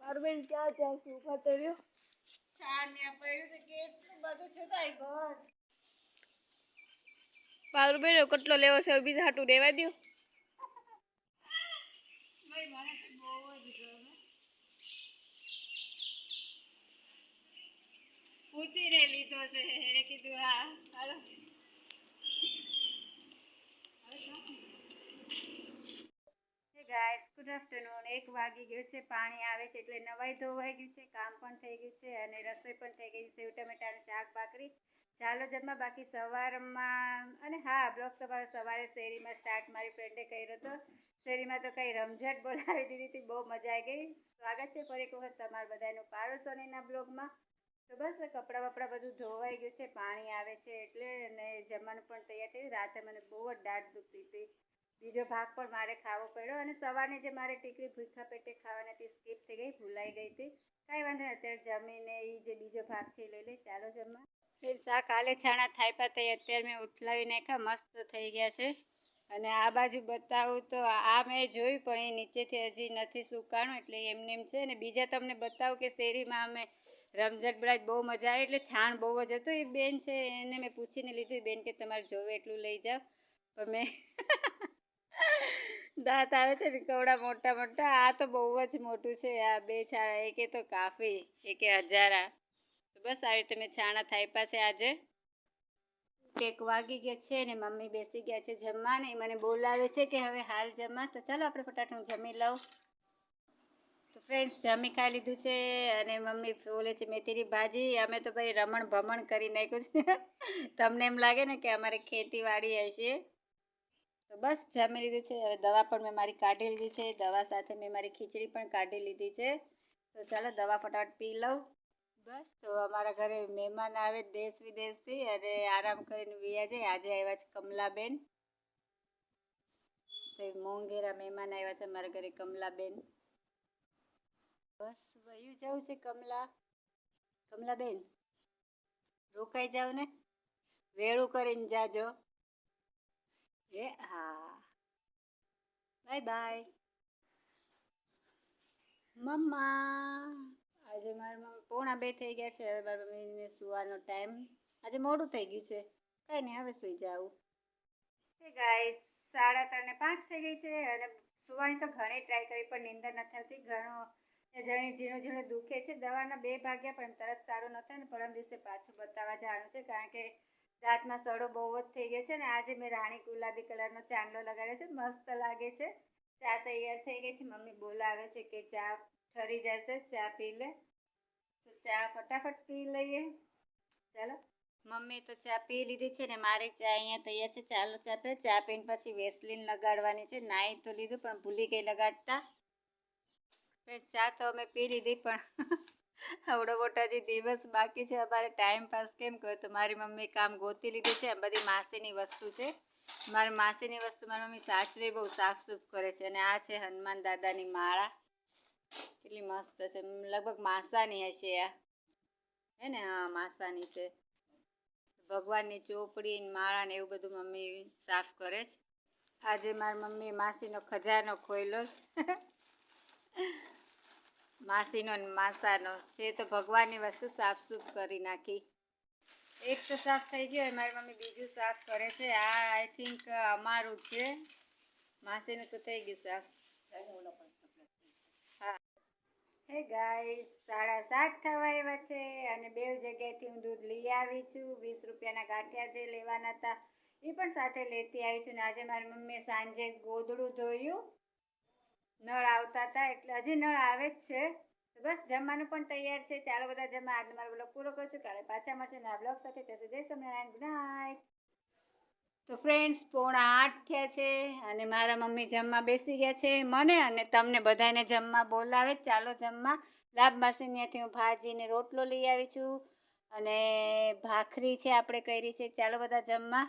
અરવિંદ ક્યાં જાય છે? ઉભા તો રહ્યો. ચાર ને પડ્યું છે કેટલું બધું છે તાઈ ઘર. પારુબેન કેટલો લેવો છે બીજા હાટું દેવા દો. ભાઈ મને તો બહુ જ ગમે. પૂછીને લીધો છે એને કીધું હા હાલો. ગાઈસ ગુડ આફ્ટરનૂન 1 વાગી ગયો છે. પાણી આવે છે એટલે નવાઈ ધોવાઈ ગયું છે, કામ પણ થઈ ગયું છે અને રસોઈ પણ થઈ ગઈ છે. સેવ ટમેટાનું શાક ભાખરી ચાલો જમવા. બાકી સવારમાં અને હા બ્લોગ તમારો સવારે શેરીમાં સ્ટાર્ટ મારી ફ્રેન્ડે કર્યો હતો. શેરીમાં તો કઈ રમઝટ બોલાવી દીધી હતી, બહુ મજા આવી ગઈ. સ્વાગત છે ફરી એક વખત તમારા બધાનું પારુલ સોનીના બ્લોગમાં. તો બસ કપડાં વપડા બધું ધોવાઈ ગયું છે, પાણી આવે છે એટલે. અને જમવાનું પણ તૈયાર થયું. રાતે મને બહુ જ દાઢ દુખતી હતી, બીજો ભાગ પણ મારે ખાવો પડ્યો અને સવારની જે મારે ટીકરી ભૂખા પેટે ખાવાની હતી સ્કીપ થઈ ગઈ, ભૂલાઈ ગઈ હતી. કાંઈ વાંધો નહીં, અત્યારે જમીને એ જે બીજો ભાગ છે લઈ લે. ચાલો જમવા. શાક આલે છાણા થાયપા થઈ અત્યારે મેં ઉથલાવી નાખ્યા, મસ્ત થઈ ગયા છે. અને આ બાજુ બતાવું તો આ મેં જોયું પણ એ નીચેથી હજી નથી સુકાણું એટલે એમને એમ છે. ને બીજા તમને બતાવું કે શેરીમાં અમે રમઝટ બ્રાજ બહુ મજા આવે એટલે છાણ બહુ જ હતું. એ બેન છે એને મેં પૂછીને લીધું, બેન કે તમારે જોવે એટલું લઈ જાઓ. પણ મેં દાંત આવે છે ને કવડા મોટા મોટા, આ તો બહુ જ મોટું છે. આ બે છાણા એકે તો કાફી, એકે હજારા. તો બસ આવી રીતે મેં છાણા થાયપા છે આજે. 1 વાગી ગયા છે ને મમ્મી બેસી ગયા છે જમવા ને મને બોલાવે છે કે હવે હાલ જમવા. તો ચાલો આપણે ફટાફટ જમી લઉં. તો ફ્રેન્ડ્સ જમી ખાઈ લીધું છે અને મમ્મી બોલે છે મેથીની ભાજી. અમે તો ભાઈ રમણ ભમણ કરી નાખ્યું છે. તમને એમ લાગે ને કે અમારે ખેતીવાડી હશે. તો બસ જમી લીધું છે. હવે દવા પણ મેં મારી કાઢી લીધી છે, દવા સાથે મેં મારી ખીચડી પણ કાઢી લીધી છે. તો ચાલો દવા ફટાફટ પી લઉં. બસ તો અમારા ઘરે મહેમાન આવે દેશ વિદેશથી અને આરામ કરીને વ્યા જાય. આજે આવ્યા છે કમલાબેન, તો મોંઘેરા મહેમાન આવ્યા છે અમારા ઘરે કમલાબેન. બસ વયું જવું છે કમલાબેન, રોકાઈ જાવ ને, વેળું કરીને જાજો. હા બાય બાય મમ્મા. આજે મારા મમ્મી 1:45 થઈ ગયા છે. હવે મારા મમ્મીને સુવાનો ટાઈમ આજે મોડું થઈ ગયું છે. કંઈ નહીં, હવે સુઈ જાઉં. ગાઈસ 3:45 થઈ ગઈ છે અને સુવાની તો ઘણી ટ્રાય કરી પણ નીંદર નથી આવતી. ઝીણું ઝીણું દુખે છે. દવાના 2 ભાગ્યા પણ તરત સારું ન થાય ને પરમ દિવસે પાછું બતાવવા જવાનું છે, કારણ કે રાતમાં સડો બહુ જ થઈ ગયો છે. ને આજે મેં રાણી ગુલાબી કલરનો ચાંદલો લગાડ્યો છે, મસ્ત લાગે છે. ચા તૈયાર થઈ ગઈ છે. મમ્મી બોલાવે છે કે ચા ઠરી જશે, ચા પી લે. તો ચા ફટાફટ પી લઈએ. ચાલો મમ્મી તો ચા પી લીધી છે ને મારી ચા અહીંયા તૈયાર છે. ચાલો ચા પીએ. ચા પીને પછી વેસલીન લગાડવાની છે. નાહી તો લીધું પણ ભૂલી ગઈ લગાડતા. ચા તો અમે પી લીધી પણ આવડો મોટો હજી દિવસ બાકી છે અમારે. ટાઈમ પાસ કેમ કહો તો મારી મમ્મી કામ ગોતી લીધું છે. આ બધી માસીની વસ્તુ છે. મારી માસીની વસ્તુ મારી મમ્મી સાચવી બહુ સાફ સૂફ કરે છે. અને આ છે હનુમાન દાદાની માળા, કેટલી મસ્ત છે. લગભગ માસાની હશે આ, હે ને? હા માસાની છે. ભગવાનની ચોપડી માળા ને એવું બધું મમ્મી સાફ કરે છે. આજે મારી મમ્મી માસીનો ખજાનો ખોલ્યો. માસીનો ને માસાનો છે તો ભગવાનની વસ્તુ સાફ સૂફ કરી નાખી. એક તો સાફ થઈ ગયો, મારી મમ્મી બીજું સાફ કરે છે. આ આઈ થિંક અમારું છે. માસીનું તો થઈ ગયું સાફ. હા હે ગાઈસ 7:30 થવા આવ્યા છે અને 2 જગ્યાએથી હું દૂધ લઈ આવી છું. 20 રૂપિયાના ગાંઠિયા જે લેવાના હતા એ પણ સાથે લેતી આવી છું. ને આજે મારી મમ્મીએ સાંજે ગોદડું ધોયું, નળ આવતા હતા એટલે હજી નળ આવે જ છે. તો બસ જમવાનું પણ તૈયાર છે. ચાલો બધા જમવા. આજનો મારો બ્લોગ પૂરો કરું છું. કાલે પાછા મળશું નવા બ્લોગ સાથે. જય સ્વામિનારાયણ, ગુડ નાઇટ. તો ફ્રેન્ડ્સ 7:45 થયા છે અને મારા મમ્મી જમવા બેસી ગયા છે. મને અને તમને બધાને જમવા બોલાવે. ચાલો જમવા. લાભ માસીને ત્યાંથી હું ભાજી ને રોટલો લઈ આવી છું અને ભાખરી છે આપણે કરી છે. ચાલો બધા જમવા.